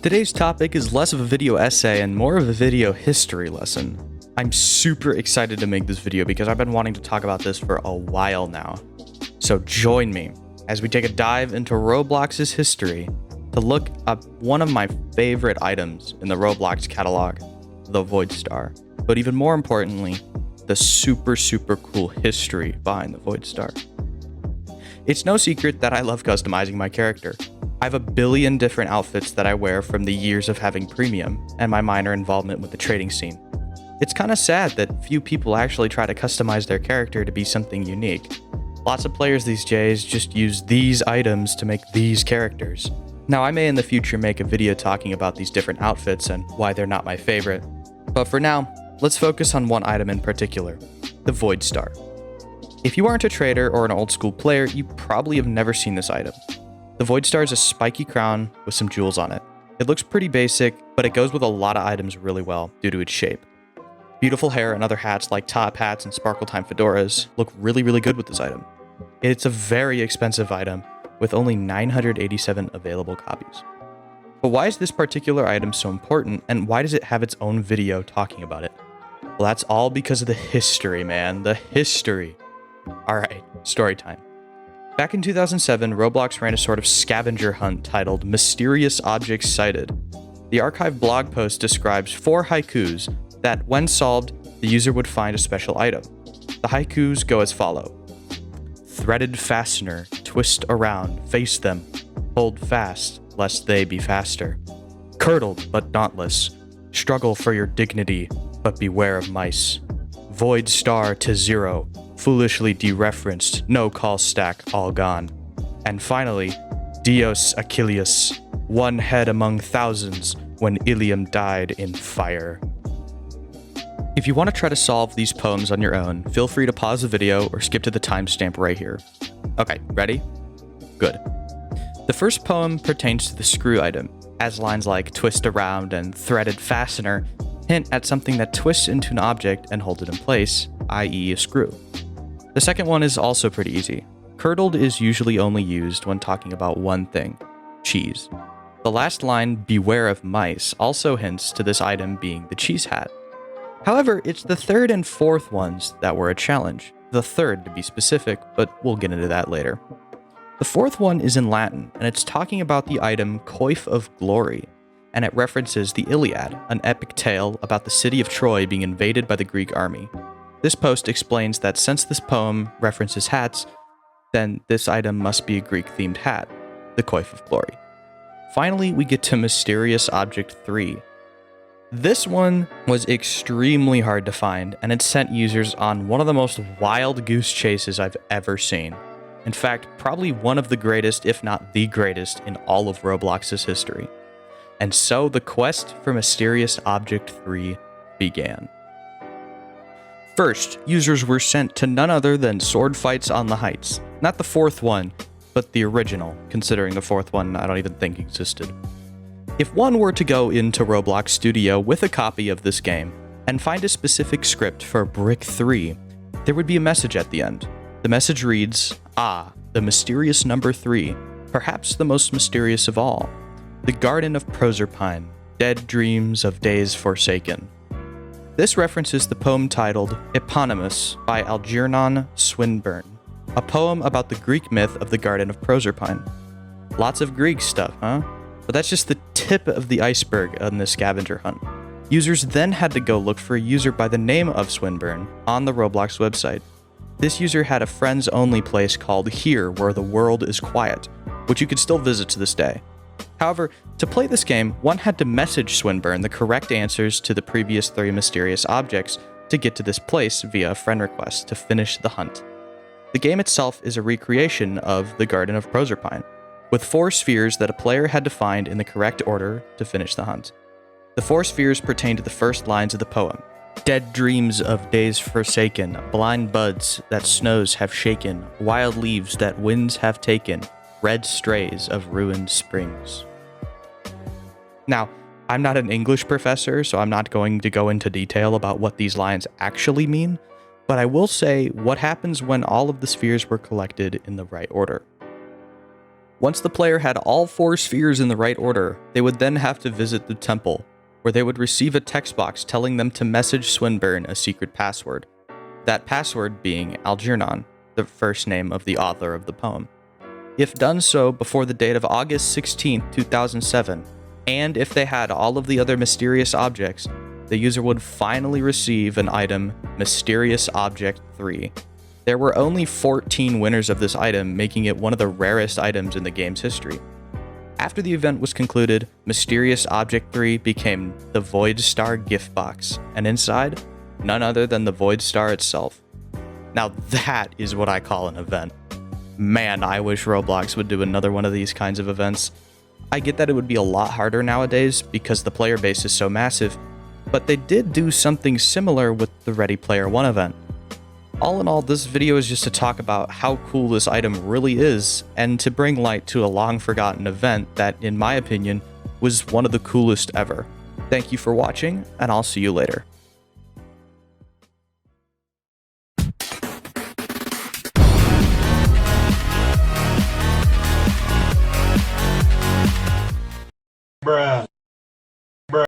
Today's topic is less of a video essay and more of a video history lesson. I'm super excited to make this video because I've been wanting to talk about this for a while now. So join me as we take a dive into Roblox's history to look up one of my favorite items in the Roblox catalog, the Void Star. But even more importantly, the super cool history behind the Void Star. It's no secret that I love customizing my character. I have a billion different outfits that I wear from the years of having premium and my minor involvement with the trading scene. It's kind of sad that few people actually try to customize their character to be something unique. Lots of players these days just use these items to make these characters. Now, I may in the future make a video talking about these different outfits and why they're not my favorite, but for now, let's focus on one item in particular, the Void Star. If you aren't a trader or an old school player, you probably have never seen this item. The Void Star is a spiky crown with some jewels on it. It looks pretty basic, but it goes with a lot of items really well due to its shape. Beautiful hair and other hats like top hats and sparkle time fedoras look really good with this item. It's a very expensive item with only 987 available copies. But why is this particular item so important, and why does it have its own video talking about it? Well, that's all because of the history, man. The history. Alright, story time. Back in 2007, Roblox ran a sort of scavenger hunt titled Mysterious Objects Cited. The archive blog post describes 4 haikus that, when solved, the user would find a special item. The haikus go as follow. Threaded fastener, twist around, face them, hold fast, lest they be faster. Curdled but dauntless, struggle for your dignity, but beware of mice. Void Star to 0, foolishly dereferenced, no call stack, all gone. And finally, Dios Achilles, one head among thousands when Ilium died in fire. If you want to try to solve these poems on your own, feel free to pause the video or skip to the timestamp right here. Okay, ready? Good. The first poem pertains to the screw item, as lines like twist around and threaded fastener hint at something that twists into an object and holds it in place, i.e. a screw. The second one is also pretty easy. Curdled is usually only used when talking about one thing, cheese. The last line, beware of mice, also hints to this item being the cheese hat. However, it's the third and fourth ones that were a challenge. The third, to be specific, but we'll get into that later. The fourth one is in Latin, and it's talking about the item coif of glory, and it references the Iliad, an epic tale about the city of Troy being invaded by the Greek army. This post explains that since this poem references hats, then this item must be a Greek-themed hat, the coif of glory. Finally, we get to Mysterious Object 3. This one was extremely hard to find, and it sent users on one of the most wild goose chases I've ever seen. In fact, probably one of the greatest, if not the greatest, in all of Roblox's history. And so the quest for Mysterious Object 3 began. First, users were sent to none other than sword fights on the heights. Not the fourth one, but the original, considering the fourth one I don't even think existed. If one were to go into Roblox Studio with a copy of this game and find a specific script for Brick 3, there would be a message at the end. The message reads, the mysterious number 3, perhaps the most mysterious of all. The Garden of Proserpine, dead dreams of days forsaken. This references the poem titled Eponymous by Algernon Swinburne, a poem about the Greek myth of the Garden of Proserpine. Lots of Greek stuff, huh? But that's just the tip of the iceberg on this scavenger hunt. Users then had to go look for a user by the name of Swinburne on the Roblox website. This user had a friends-only place called Here Where the World is Quiet, which you could still visit to this day. However, to play this game, one had to message Swinburne the correct answers to the previous 3 mysterious objects to get to this place via a friend request to finish the hunt. The game itself is a recreation of the Garden of Proserpine, with 4 spheres that a player had to find in the correct order to finish the hunt. The 4 spheres pertain to the first lines of the poem. Dead dreams of days forsaken, blind buds that snows have shaken, wild leaves that winds have taken, red strays of ruined springs. Now, I'm not an English professor, so I'm not going to go into detail about what these lines actually mean, but I will say what happens when all of the spheres were collected in the right order. Once the player had all 4 spheres in the right order, they would then have to visit the temple, where they would receive a text box telling them to message Swinburne a secret password. That password being Algernon, the first name of the author of the poem. If done so before the date of August 16, 2007, and if they had all of the other mysterious objects, the user would finally receive an item, Mysterious Object 3. There were only 14 winners of this item, making it one of the rarest items in the game's history. After the event was concluded, Mysterious Object 3 became the Void Star gift box, and inside, none other than the Void Star itself. Now that is what I call an event. Man, I wish Roblox would do another one of these kinds of events. I get that it would be a lot harder nowadays because the player base is so massive, but they did do something similar with the Ready Player One event. All in all, this video is just to talk about how cool this item really is, and to bring light to a long-forgotten event that, in my opinion, was one of the coolest ever. Thank you for watching, and I'll see you later.